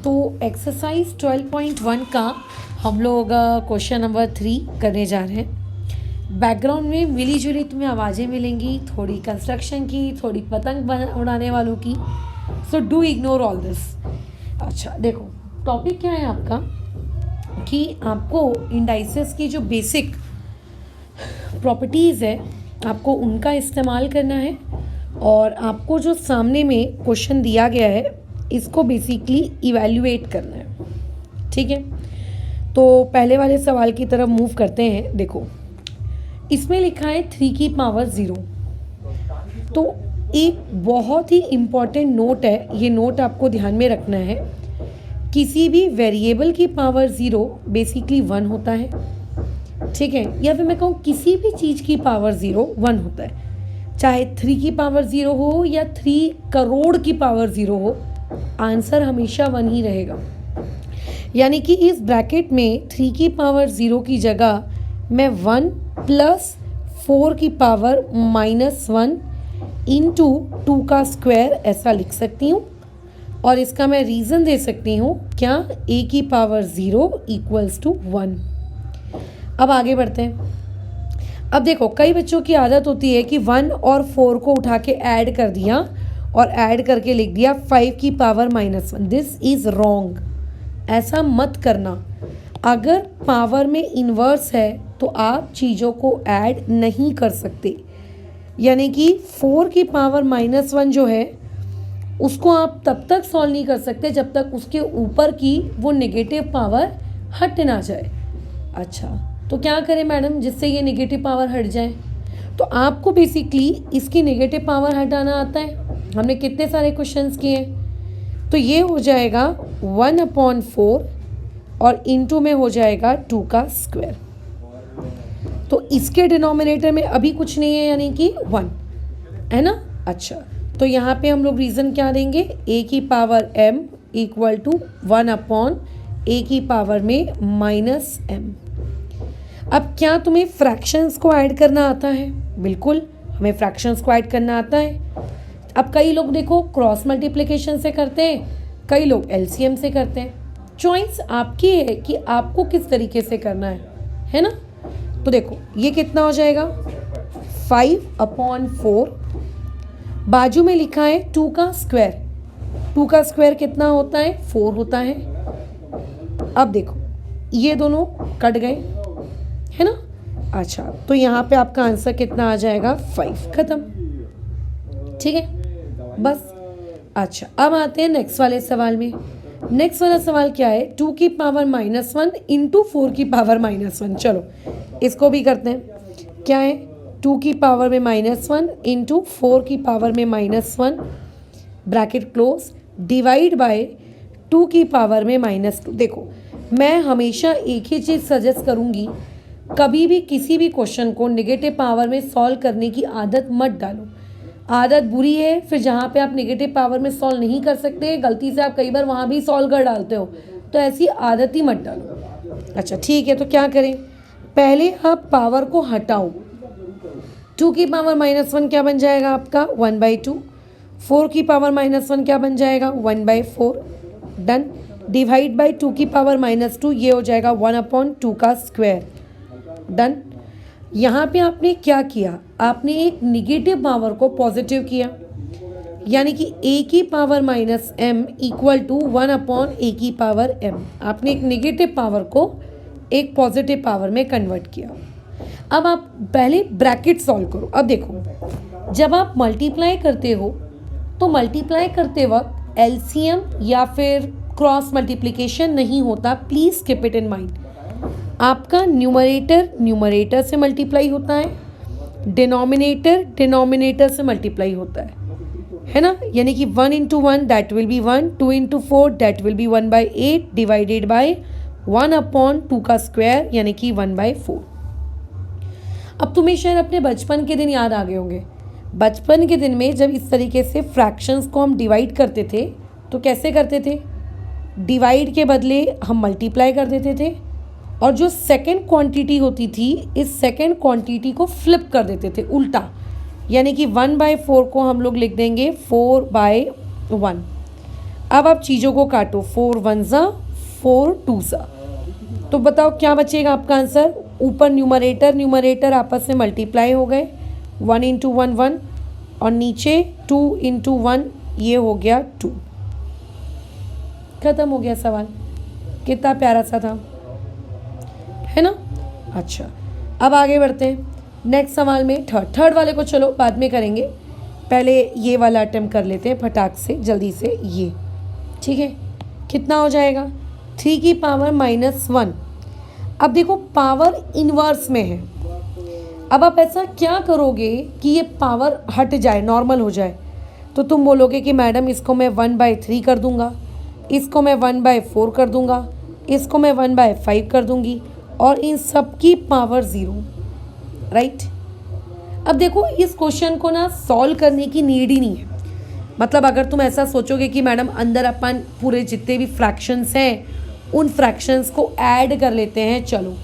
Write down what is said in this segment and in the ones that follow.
तो एक्सरसाइज 12.1 का हम लोग क्वेश्चन नंबर 3 करने जा रहे हैं। बैकग्राउंड में मिली जुली तुम्हें आवाज़ें मिलेंगी, थोड़ी कंस्ट्रक्शन की, थोड़ी पतंग उड़ाने वालों की। So do ignore all this. अच्छा देखो, टॉपिक क्या है आपका कि आपको इंडाइसेस की जो बेसिक प्रॉपर्टीज़ है आपको उनका इस्तेमाल करना है, और आपको जो सामने में क्वेश्चन दिया गया है इसको बेसिकली इवैल्यूएट करना है। ठीक है, तो पहले वाले सवाल की तरफ मूव करते हैं। देखो, इसमें लिखा है 3 की पावर 0। तो एक बहुत ही इम्पॉर्टेंट नोट है, ये नोट आपको ध्यान में रखना है। किसी भी वेरिएबल की पावर 0 बेसिकली 1 होता है, ठीक है, या फिर मैं कहूँ किसी भी चीज़ की पावर 0 1 होता है। चाहे 3 की पावर 0 हो या 3 करोड़ की पावर 0 हो, आंसर हमेशा 1 ही रहेगा। यानी कि इस ब्रैकेट में 3 की पावर 0 की जगह मैं 1 प्लस 4 की पावर -1 इंटू 2 का स्क्वायर ऐसा लिख सकती हूँ, और इसका मैं रीज़न दे सकती हूँ क्या, a की पावर 0 इक्वल्स टू 1। अब आगे बढ़ते हैं। अब देखो, कई बच्चों की आदत होती है कि 1 और 4 को उठा के ऐड कर दिया और ऐड करके लिख दिया 5 की पावर -1। दिस इज़ रॉन्ग, ऐसा मत करना। अगर पावर में इन्वर्स है तो आप चीज़ों को ऐड नहीं कर सकते। यानी कि 4 की पावर -1 जो है उसको आप तब तक सॉल्व नहीं कर सकते जब तक उसके ऊपर की वो नेगेटिव पावर हट ना जाए। अच्छा, तो क्या करें मैडम जिससे ये नेगेटिव पावर हट जाए? तो आपको बेसिकली इसकी नेगेटिव पावर हटाना आता है। हमने कितने सारे क्वेश्चंस किए हैं। तो ये हो जाएगा 1/4 और इनटू में हो जाएगा 2 का स्क्वायर। तो इसके डिनोमिनेटर में अभी कुछ नहीं है, यानी कि 1 है ना। अच्छा, तो यहाँ पे हम लोग रीज़न क्या देंगे, a की power m equal to 1/a की पावर में -m। अब क्या तुम्हें फ्रैक्शंस को ऐड करना आता है? बिल्कुल, हमें फ्रैक्शंस को ऐड करना आता है। अब कई लोग देखो क्रॉस मल्टीप्लिकेशन से करते हैं, कई लोग एलसीएम से करते हैं। चॉइस आपकी है कि आपको किस तरीके से करना है ना। तो देखो ये कितना हो जाएगा, 5/4। बाजू में लिखा है 2 का स्क्वायर। 2 का स्क्वायर कितना होता है, 4 होता है। अब देखो ये दोनों कट गए, है ना। अच्छा, तो यहाँ पे आपका आंसर कितना आ जाएगा, 5। खत्म, ठीक है, बस। अच्छा, अब आते हैं नेक्स्ट वाले सवाल में। नेक्स्ट वाला सवाल क्या है, 2 की पावर -1 इंटू 4 की पावर -1। चलो इसको भी करते हैं। क्या है, 2 की पावर में -1 इंटू 4 की पावर में -1 ब्रैकेट क्लोज डिवाइड बाय 2 की पावर में -2। देखो, मैं हमेशा एक ही चीज़ सजेस्ट करूँगी, कभी भी किसी भी क्वेश्चन को नेगेटिव पावर में सॉल्व करने की आदत मत डालो। आदत बुरी है, फिर जहाँ पे आप नेगेटिव पावर में सॉल्व नहीं कर सकते, गलती से आप कई बार वहाँ भी सॉल्व कर डालते हो, तो ऐसी आदत ही मत डालो। अच्छा ठीक है, तो क्या करें, पहले आप पावर को हटाओ। 2 की पावर -1 क्या बन जाएगा आपका, 1/2। 4 की पावर -1 क्या बन जाएगा, 1/4। डन। डिवाइड बाई 2 की पावर -2, ये हो जाएगा 1/2 का स्क्वायर। डन। यहाँ पे आपने क्या किया, आपने एक निगेटिव पावर को पॉजिटिव किया, यानी कि a की power -m equal to 1/a की पावर m। आपने एक निगेटिव पावर को एक पॉजिटिव पावर में कन्वर्ट किया। अब आप पहले ब्रैकेट सॉल्व करो। अब देखो, जब आप मल्टीप्लाई करते हो तो मल्टीप्लाई करते वक्त एलसीएम या फिर क्रॉस मल्टीप्लिकेशन नहीं होता। Please keep it in mind. आपका न्यूमरेटर से मल्टीप्लाई होता है, डिनोमिनेटर से मल्टीप्लाई होता है ना। यानी कि 1 into 1 that will be 1, 2 into 4 that will be 1/8 divided by 1/2 का स्क्वायर, यानी कि 1/4। अब तुम्हें शायद अपने बचपन के दिन याद आ गए होंगे। बचपन के दिन में जब इस तरीके से फ्रैक्शंस को हम डिवाइड करते थे तो कैसे करते थे, डिवाइड के बदले हम मल्टीप्लाई कर देते थे, और जो सेकंड क्वांटिटी होती थी इस सेकंड क्वांटिटी को फ्लिप कर देते थे उल्टा। यानी कि 1/4 को हम लोग लिख देंगे 4/1। अब आप चीज़ों को काटो, 4 1 ज़ा 4 2 ज़ा, तो बताओ क्या बचेगा आपका आंसर। ऊपर न्यूमरेटर आपस में मल्टीप्लाई हो गए, 1 इंटू 1 1, और नीचे 2 इंटू 1, ये हो गया 2। खत्म हो गया सवाल। कितना प्यारा सा था, है ना। अच्छा, अब आगे बढ़ते हैं नेक्स्ट सवाल में। थर्ड वाले को चलो बाद में करेंगे, पहले ये वाला अटेम्प्ट कर लेते हैं फटाक से जल्दी से। ये ठीक है, कितना हो जाएगा 3 की पावर -1। अब देखो पावर इन्वर्स में है। अब आप ऐसा क्या करोगे कि ये पावर हट जाए, नॉर्मल हो जाए। तो तुम बोलोगे कि मैडम इसको मैं 1/3 कर दूंगा, इसको मैं 1/4 कर दूंगा, इसको मैं 1/5 कर दूंगी, और इन सब की पावर 0, राइट। अब देखो इस क्वेश्चन को ना सॉल्व करने की नीड ही नहीं है। मतलब अगर तुम ऐसा सोचोगे कि मैडम अंदर अपन पूरे जितने भी फ्रैक्शंस हैं उन फ्रैक्शंस को ऐड कर लेते हैं, चलो,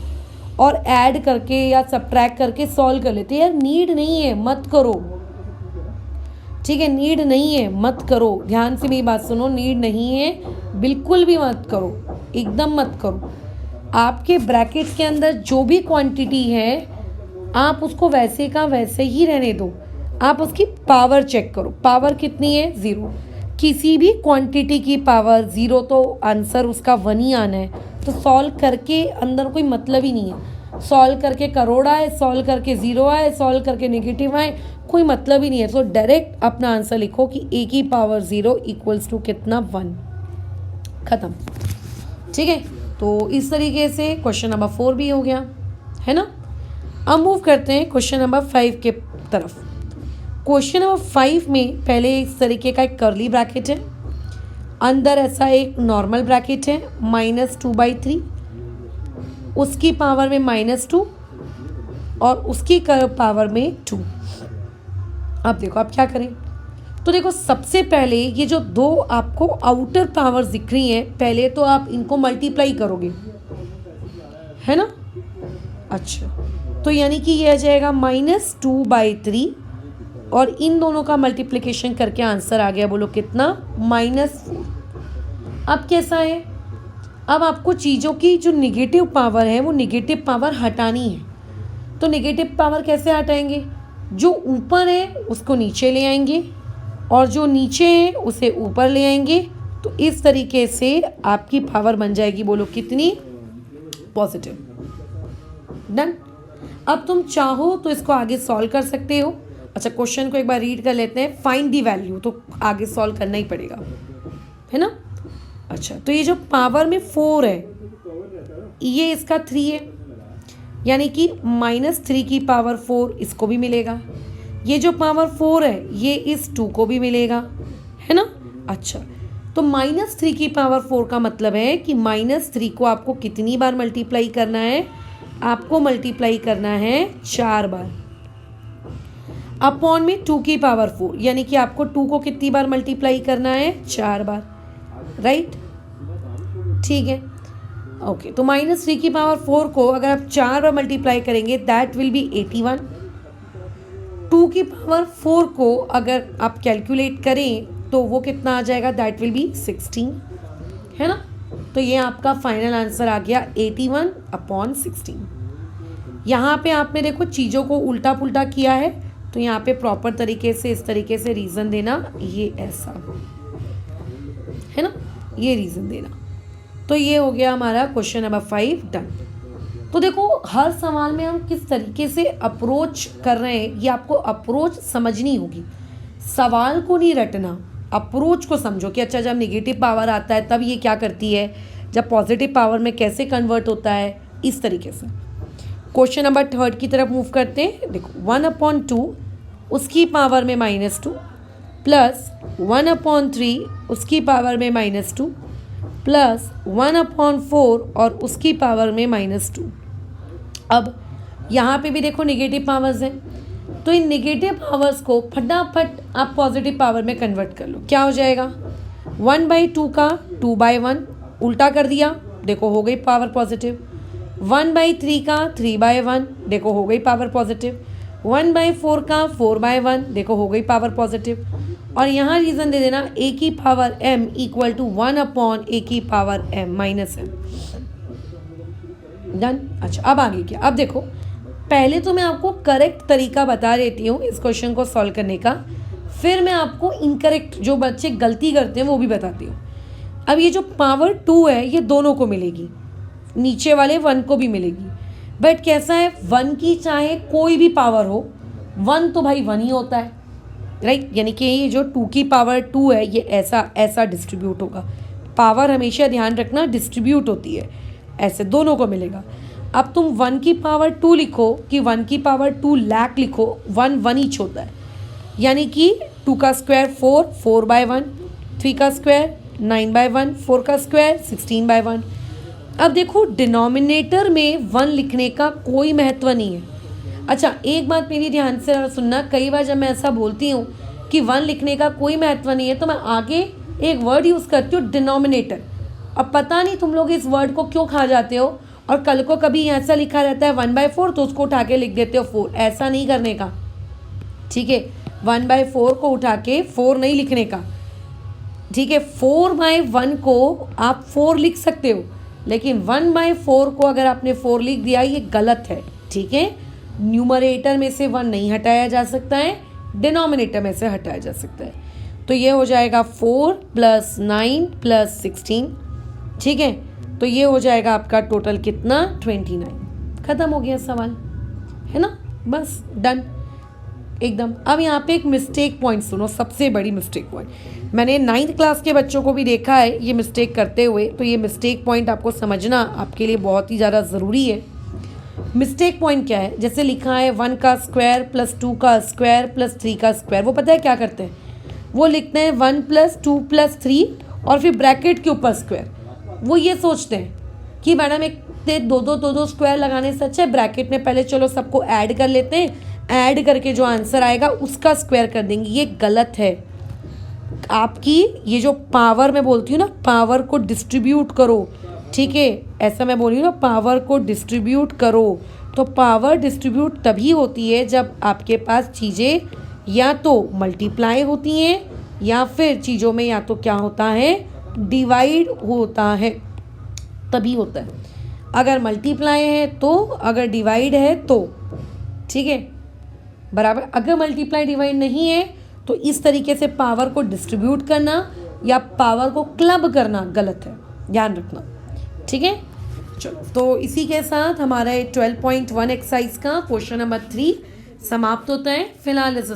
और ऐड करके या सब्ट्रैक्ट करके सॉल्व कर लेते हैं, यार नीड नहीं है, मत करो। ठीक है, नीड नहीं है, मत करो। ध्यान से मेरी बात सुनो, नीड नहीं है, बिल्कुल भी मत करो, एकदम मत करो। आपके ब्रैकेट के अंदर जो भी क्वांटिटी है आप उसको वैसे का वैसे ही रहने दो। आप उसकी पावर चेक करो, पावर कितनी है 0। किसी भी क्वांटिटी की पावर 0 तो आंसर उसका 1 ही आना है। तो सॉल्व करके अंदर कोई मतलब ही नहीं है। सॉल्व करके करोड़ आए, सॉल्व करके 0 आए, सॉल्व करके नेगेटिव आए, कोई मतलब ही नहीं है। तो डायरेक्ट अपना आंसर लिखो कि a की पावर 0 इक्वल्स टू कितना 1, ख़त्म। ठीक है, तो इस तरीके से क्वेश्चन नंबर 4 भी हो गया, है ना। अब मूव करते हैं क्वेश्चन नंबर 5 के तरफ। क्वेश्चन नंबर 5 में पहले इस तरीके का एक कर्ली ब्रैकेट है, अंदर ऐसा एक नॉर्मल ब्रैकेट है -2/3, उसकी पावर में -2 और उसकी पावर में 2। अब देखो आप क्या करें। तो देखो सबसे पहले ये जो दो आपको आउटर पावर्स दिख रही हैं, पहले तो आप इनको मल्टीप्लाई करोगे, है ना। अच्छा, तो यानी कि ये आ जाएगा -2/3 और इन दोनों का मल्टीप्लिकेशन करके आंसर आ गया, बोलो कितना -4। अब कैसा है, अब आपको चीज़ों की जो निगेटिव पावर है वो निगेटिव पावर हटानी है। तो निगेटिव पावर कैसे हटाएंगे, जो ऊपर है उसको नीचे ले आएंगे और जो नीचे है उसे ऊपर ले आएंगे। तो इस तरीके से आपकी पावर बन जाएगी, बोलो कितनी, पॉजिटिव। डन। अब तुम चाहो तो इसको आगे सॉल्व कर सकते हो। अच्छा, क्वेश्चन को एक बार रीड कर लेते हैं। फाइंड दी वैल्यू, तो आगे सॉल्व करना ही पड़ेगा, है ना। अच्छा, तो ये जो पावर में 4 है ये इसका 3 है, यानी कि -3 की पावर 4 इसको भी मिलेगा। ये जो पावर 4 है ये इस 2 को भी मिलेगा, है ना। अच्छा, तो -3 की पावर 4 का मतलब है कि -3 को आपको कितनी बार मल्टीप्लाई करना है, आपको मल्टीप्लाई करना है 4 बार, अपॉन में 2 की पावर 4, यानी कि आपको 2 को कितनी बार मल्टीप्लाई करना है, 4 बार, राइट। ठीक है, ओके। तो -3 की पावर 4 को अगर आप 4 बार मल्टीप्लाई करेंगे दैट विल बी 81। 2 की पावर 4 को अगर आप कैलकुलेट करें तो वो कितना आ जाएगा, दैट विल बी 16, है ना। तो ये आपका फाइनल आंसर आ गया 81/16। यहाँ पे आपने देखो चीज़ों को उल्टा पुल्टा किया है, तो यहाँ पे प्रॉपर तरीके से इस तरीके से रीज़न देना, ये ऐसा, है ना, ये रीज़न देना। तो ये हो गया हमारा क्वेश्चन नंबर 5 डन। तो देखो हर सवाल में हम किस तरीके से अप्रोच कर रहे हैं, ये आपको अप्रोच समझनी होगी। सवाल को नहीं रटना, अप्रोच को समझो कि अच्छा जब निगेटिव पावर आता है तब ये क्या करती है, जब पॉजिटिव पावर में कैसे कन्वर्ट होता है, इस तरीके से। क्वेश्चन नंबर 3 की तरफ मूव करते हैं। देखो 1/2 उसकी पावर में -2 प्लस 1/3 उसकी पावर में -2 प्लस 1/4 और उसकी पावर में -2। अब यहाँ पे भी देखो निगेटिव पावर्स हैं, तो इन निगेटिव पावर्स को फटाफट आप पॉजिटिव पावर में कन्वर्ट कर लो। क्या हो जाएगा, 1/2 का 2/1 उल्टा कर दिया, देखो हो गई पावर पॉजिटिव। 1/3 का 3/1 देखो हो गई पावर पॉजिटिव। 1/4 का 4/1 देखो हो गई पावर पॉजिटिव। और यहाँ रीज़न दे देना a की power m equal to 1 upon a की power m minus m। Done. अच्छा, अब आगे क्या? अब देखो, पहले तो मैं आपको करेक्ट तरीका बता देती हूँ इस क्वेश्चन को सॉल्व करने का, फिर मैं आपको इनकरेक्ट जो बच्चे गलती करते हैं वो भी बताती हूँ। अब ये जो पावर 2 है ये दोनों को मिलेगी, नीचे वाले 1 को भी मिलेगी, बट कैसा है, 1 की चाहे कोई भी पावर हो, 1 तो भाई 1 ही होता है, राइट। यानी कि ये जो 2 की पावर 2 है ये ऐसा ऐसा डिस्ट्रीब्यूट होगा। पावर हमेशा ध्यान रखना डिस्ट्रीब्यूट होती है, ऐसे दोनों को मिलेगा। अब तुम 1 की पावर 2 लिखो कि 1 की पावर 2 लाख लिखो, 1 1 ईच होता है, यानी कि 2 का स्क्वायर 4, 4/1, 3 का स्क्वायर 9/1, 4 का स्क्वायर 16/1। अब देखो डिनोमिनेटर में 1 लिखने का कोई महत्व नहीं है। अच्छा, एक बात मेरी ध्यान से सुनना, कई बार जब मैं ऐसा बोलती हूँ कि 1 लिखने का कोई महत्व नहीं है तो मैं आगे एक वर्ड यूज़ करती हूँ, डिनोमिनेटर। अब पता नहीं तुम लोग इस वर्ड को क्यों खा जाते हो, और कल को कभी ऐसा लिखा रहता है 1/4 तो उसको उठा के लिख देते हो 4। ऐसा नहीं करने का, ठीक है। 1/4 को उठा के 4 नहीं लिखने का, ठीक है। 4/1 को आप 4 लिख सकते हो, लेकिन 1/4 को अगर आपने 4 लिख दिया ये गलत है, ठीक है। न्यूमरेटर में से 1 नहीं हटाया जा सकता है, डिनोमिनेटर में से हटाया जा सकता है। तो ये हो जाएगा 4 + 9 + 16, ठीक है। तो ये हो जाएगा आपका टोटल कितना, 29। खत्म हो गया सवाल, है ना, बस डन एकदम। अब यहाँ पे एक मिस्टेक पॉइंट सुनो, सबसे बड़ी मिस्टेक पॉइंट। मैंने 9th क्लास के बच्चों को भी देखा है ये मिस्टेक करते हुए, तो ये मिस्टेक पॉइंट आपको समझना आपके लिए बहुत ही ज़्यादा ज़रूरी है। मिस्टेक पॉइंट क्या है, जैसे लिखा है 1 का स्क्वायर + 2 का स्क्वायर + 3 का स्क्वायर, वो पता है क्या करते हैं, वो लिखते हैं 1 + 2 + 3 और फिर ब्रैकेट के ऊपर स्क्वायर। वो ये सोचते हैं कि मैडम एक दो स्क्वायर लगाने से अच्छा है ब्रैकेट में पहले चलो सबको ऐड कर लेते हैं, ऐड करके जो आंसर आएगा उसका स्क्वायर कर देंगे। ये गलत है। आपकी ये जो पावर मैं बोलती हूँ ना, पावर को डिस्ट्रीब्यूट करो, ठीक है। ऐसा मैं बोल रही हूँ ना, पावर को डिस्ट्रीब्यूट करो। तो पावर डिस्ट्रीब्यूट तभी होती है जब आपके पास चीज़ें या तो मल्टीप्लाई होती हैं या फिर चीज़ों में या तो क्या होता है, डिवाइड होता है, तभी होता है। अगर मल्टीप्लाई है तो, अगर डिवाइड है तो, ठीक है, बराबर। अगर मल्टीप्लाई डिवाइड नहीं है तो इस तरीके से पावर को डिस्ट्रीब्यूट करना या पावर को क्लब करना गलत है, ध्यान रखना, ठीक है। चलो, तो इसी के साथ हमारा 12.1 एक्सरसाइज का क्वेश्चन नंबर 3 समाप्त होता है। फिलहाल